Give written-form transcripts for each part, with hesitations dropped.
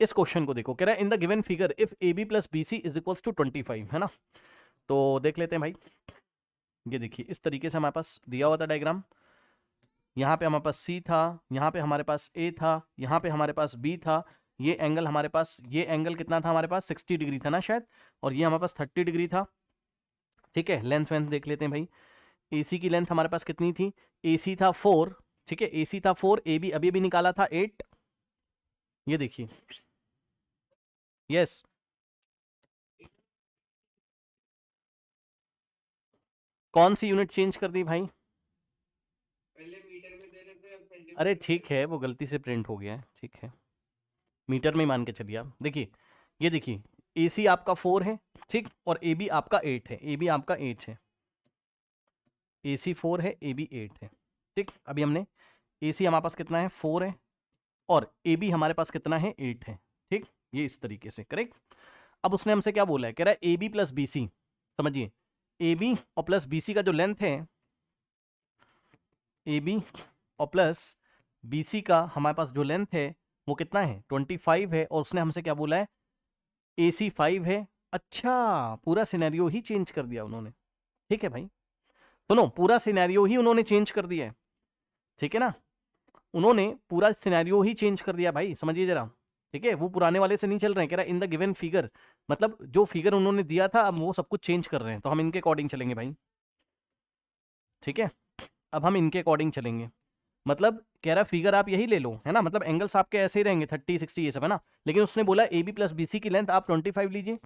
इस क्वेश्चन को देखो, कह रहा है in the given figure if A B plus B C is equals to 25, है ना। तो देख लेते हैं भाई, ये देखिए इस तरीके से हमारे पास दिया हुआ था डायग्राम। यहाँ पे हमारे पास सी था, यहाँ पे हमारे पास ए था, यहाँ पे हमारे पास बी था, ये एंगल हमारे पास, ये एंगल कितना था हमारे पास 60 डिग्री था ना शायद, और ये हमारे पास 30 डिग्री था। ठीक है, लेंथ वेंथ देख लेते हैं भाई। AC की लेंथ हमारे पास कितनी थी, AC था 4, ठीक है, AC था 4, AB अभी अभी निकाला था 8, ये देखिए, यस कौन सी यूनिट चेंज कर दी भाई? अरे ठीक है, वो गलती से प्रिंट हो गया है, ठीक है, मीटर में ही मान के चलिए आप। देखिए ये देखिए, AC आपका 4 है, ठीक, और AB आपका 8 है, AB आपका 8 है, AC 4 है, AB 8 है, ठीक। अभी हमने AC हमारे पास कितना है 4 है, और AB हमारे पास कितना है 8 है, ठीक, ये इस तरीके से, करेक्ट। अब उसने हमसे क्या बोला है, कह रहा है AB प्लस BC, समझिए AB और प्लस BC का जो लेंथ है, AB और प्लस BC का हमारे पास जो लेंथ है वो कितना है 25 है, और उसने हमसे क्या बोला है AC 5 है। अच्छा, पूरा सिनेरियो ही चेंज कर दिया उन्होंने, ठीक है भाई, सुनो पूरा सिनेरियो ही उन्होंने चेंज कर दिया है, ठीक है ना, उन्होंने पूरा सिनेरियो ही चेंज कर दिया भाई, समझिए जरा, ठीक है, वो पुराने वाले से नहीं चल रहे हैं, कह रहा है इन द गिवन फिगर, मतलब जो फिगर उन्होंने दिया था अब वो सब कुछ चेंज कर रहे हैं, तो हम इनके अकॉर्डिंग चलेंगे भाई, ठीक है, अब हम इनके अकॉर्डिंग चलेंगे, मतलब कह रहा है फिगर आप यही ले लो, है ना, मतलब एंगल्स आपके ऐसे ही रहेंगे 30 60 ये सब, है ना, लेकिन उसने बोला AB प्लस BC की लेंथ आप 25 लीजिए,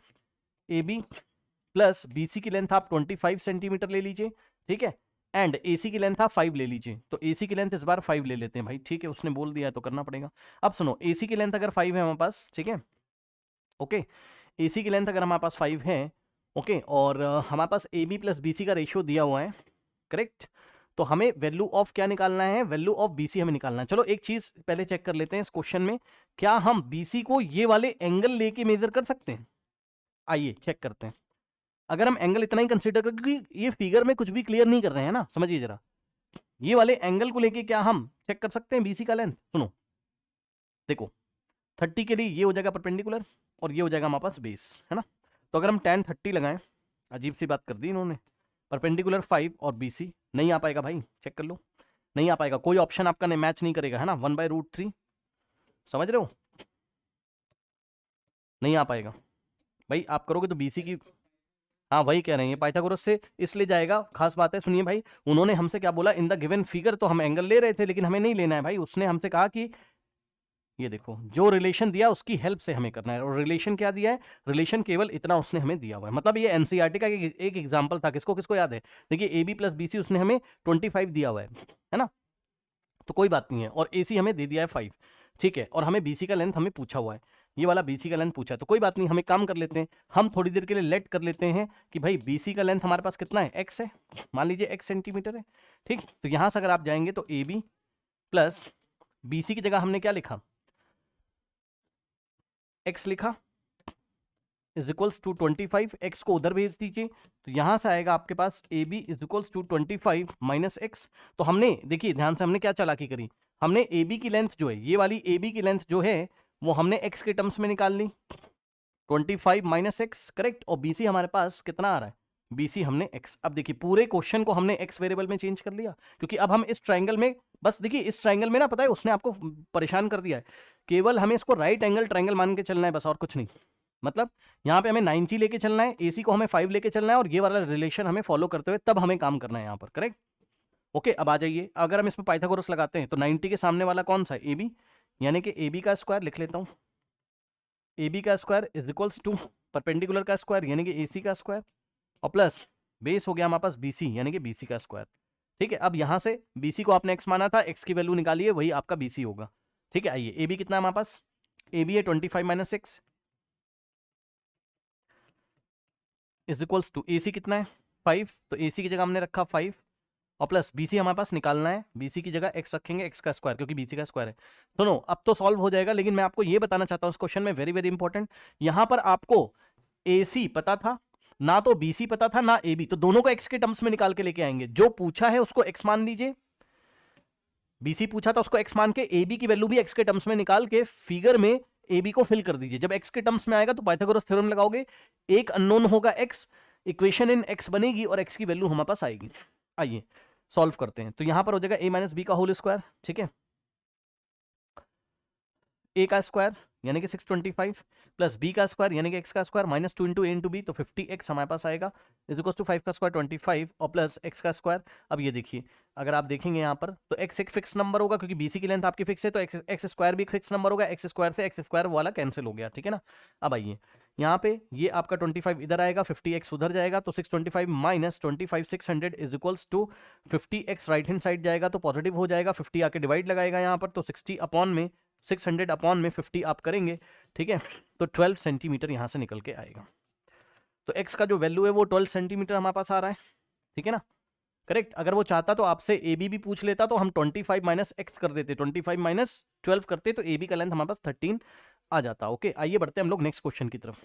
AB प्लस BC की लेंथ आप 25 सेंटीमीटर ले लीजिए, ठीक है, एंड AC की लेंथ आप 5 ले लीजिए, तो AC की लेंथ इस बार 5 ले लेते हैं भाई, ठीक है, उसने बोल दिया है तो करना पड़ेगा। अब सुनो, AC की लेंथ अगर 5 है हमारे पास, ठीक है, ओके, AC की लेंथ अगर हमारे पास 5 है, ओके, और हमारे पास AB प्लस BC का रेशियो दिया हुआ है, करेक्ट, तो हमें वैल्यू ऑफ क्या निकालना है, वैल्यू ऑफ BC हमें निकालना है। चलो एक चीज पहले चेक कर लेते हैं इस क्वेश्चन में, क्या हम BC को ये वाले एंगल लेके मेजर कर सकते हैं, आइए चेक करते हैं। अगर हम एंगल इतना ही कंसीडर करें, क्योंकि ये फिगर में कुछ भी क्लियर नहीं कर रहे हैं ना, समझिए जरा, ये वाले एंगल को लेके क्या हम चेक कर सकते हैं BC का लेंथ, सुनो देखो 30 के लिए ये हो जाएगा परपेंडिकुलर, और ये हो जाएगा हमारे पास बेस, है ना, तो अगर हम tan 30 लगाएं, अजीब सी बात कर दी इन्होंने, परपेंडिकुलर 5 और BC नहीं आ पाएगा भाई, चेक कर लो, नहीं आ पाएगा, कोई ऑप्शन आपका नहीं मैच नहीं करेगा, है ना, 1/√3, समझ रहे हो, नहीं आ पाएगा भाई, आप करोगे तो BC की, हाँ वही कह रहे हैं, पाइथागोरस से इसलिए जाएगा, खास बात है, सुनिए भाई, उन्होंने हमसे क्या बोला, इन द गिवन फिगर, तो हम एंगल ले रहे थे लेकिन हमें नहीं लेना है भाई, उसने हमसे कहा कि ये देखो जो रिलेशन दिया उसकी हेल्प से हमें करना है, और रिलेशन क्या दिया है, रिलेशन केवल इतना उसने हमें दिया हुआ है, मतलब ये एनसीईआरटी का एक एग्जांपल था, किसको किसको याद है, देखिए AB प्लस BC उसने हमें 25 दिया हुआ है ना, तो कोई बात नहीं है, और AC हमें दे दिया है 5, ठीक है, और हमें BC का लेंथ हमें पूछा हुआ है, ये वाला BC का लेंथ पूछा है, तो कोई बात नहीं, हम एक काम कर लेते हैं, हम थोड़ी देर के लिए लेट कर लेते हैं कि भाई BC का लेंथ हमारे पास कितना है, x है, मान लीजिए x सेंटीमीटर है, ठीक, तो यहां से अगर आप जाएंगे तो AB प्लस BC की जगह हमने क्या लिखा, x लिखा, इज इक्वल्स टू 25, x को उधर भेज दीजिए, तो यहां से आएगा आपके पास AB is equals to 25 minus x, तो हमने देखिए ध्यान से हमने क्या चालाकी करी, हमने AB की लेंथ जो है, ये वाली AB की लेंथ जो है वो हमने x के टर्म्स में निकाल ली, 25 माइनस एक्स, करेक्ट, और BC हमारे पास कितना आ रहा है, BC हमने x, अब देखिए पूरे क्वेश्चन को हमने x वेरिएबल में चेंज कर लिया, क्योंकि अब हम इस ट्राइंगल में, बस देखिए इस ट्राइंगल में ना, पता है उसने आपको परेशान कर दिया है, केवल हमें इसको राइट एंगल ट्राइंगल मान के चलना है बस, और कुछ नहीं, मतलब यहाँ पे हमें 90 लेके चलना है, AC को हमें 5 लेके चलना है, और ये वाला रिलेशन हमें फॉलो करते हुए तब हमें काम करना है यहाँ पर, करेक्ट, ओके। अब आ जाइए, अगर हम इसमें पाइथागोरस लगाते हैं तो 90 के सामने वाला कौन सा है, AB, यानी कि AB का स्क्वायर लिख लेता हूँ, AB का square is equals to perpendicular का स्क्वायर यानी कि AC का स्क्वायर, और प्लस बेस हो गया हमारे पास BC यानी कि BC का स्क्वायर, ठीक है। अब यहाँ से BC को आपने x माना था, x की वैल्यू निकालिए, वही आपका BC होगा, ठीक है। आइए AB कितना है हमारे पास, AB है 25 minus x is equals to AC कितना है 5, तो AC की जगह हमने रखा 5, और प्लस BC हमारे पास निकालना है, BC की जगह x रखेंगे, x का स्क्वायर, क्योंकि BC का स्क्वायर है। सुनो अब तो सॉल्व हो जाएगा, लेकिन मैं आपको ये बताना चाहता हूँ इस क्वेश्चन में, वेरी वेरी इंपॉर्टेंट, यहां पर आपको AC पता था ना, तो BC पता था ना AB, तो दोनों को x के टर्म्स में निकाल के लेके आएंगे, जो पूछा है उसको x मान लीजिए, BC पूछा था उसको x मान के, AB की वैल्यू भी x के टर्म्स में निकाल के फिगर में ए बी को फिल कर दीजिए। जब एक्स के टर्म्स में आएगा तो पाइथागोरस थ्योरम लगाओगे, एक अननोन होगा एक्स, इक्वेशन इन एक्स बनेगी और एक्स की वैल्यू हमारे पास आएगी। आइए सॉल्व करते हैं। तो यहां पर हो जाएगा a माइनस बी का होल स्क्वायर, ठीक है, a का स्क्वायर यानी कि 625 प्लस b का स्क्वायर यानी कि x का square minus 2 into a into b, तो 50x हमारे पास आएगा इज इक्वल टू 5 का स्क्वायर 25 और प्लस x का स्क्वायर। अब ये देखिए अगर आप देखेंगे यहाँ पर तो x एक फिक्स नंबर होगा क्योंकि bc की लेंथ आपकी फिक्स है, तो x स्क्वायर भी एक फिक्स नंबर होगा, x स्क्वायर से x स्क्वायर वाला कैंसिल हो गया, ठीक है ना। अब आइए यहाँ पे ये आपका 25 इधर आएगा, 50x उधर जाएगा, तो 625 minus 25 600 is equals to 50x right hand side जाएगा तो पॉजिटिव हो जाएगा, 50 आके डिवाइड लगाएगा यहाँ पर, तो 60 अपॉन में 600 अपॉन में 50 आप करेंगे, ठीक है, तो 12 सेंटीमीटर यहाँ से निकल के आएगा। तो x का जो वैल्यू है वो 12 सेंटीमीटर हमारे पास आ रहा है, ठीक है ना, करेक्ट। अगर वो चाहता तो आपसे ए बी भी पूछ लेता तो हम 25 माइनस एक्स कर देते, 25 माइनस 12 करते तो ए बी का लेंथ हमारे पास 13 आ जाता। ओके, आइए बढ़ते हैं हम लोग नेक्स्ट क्वेश्चन की तरफ।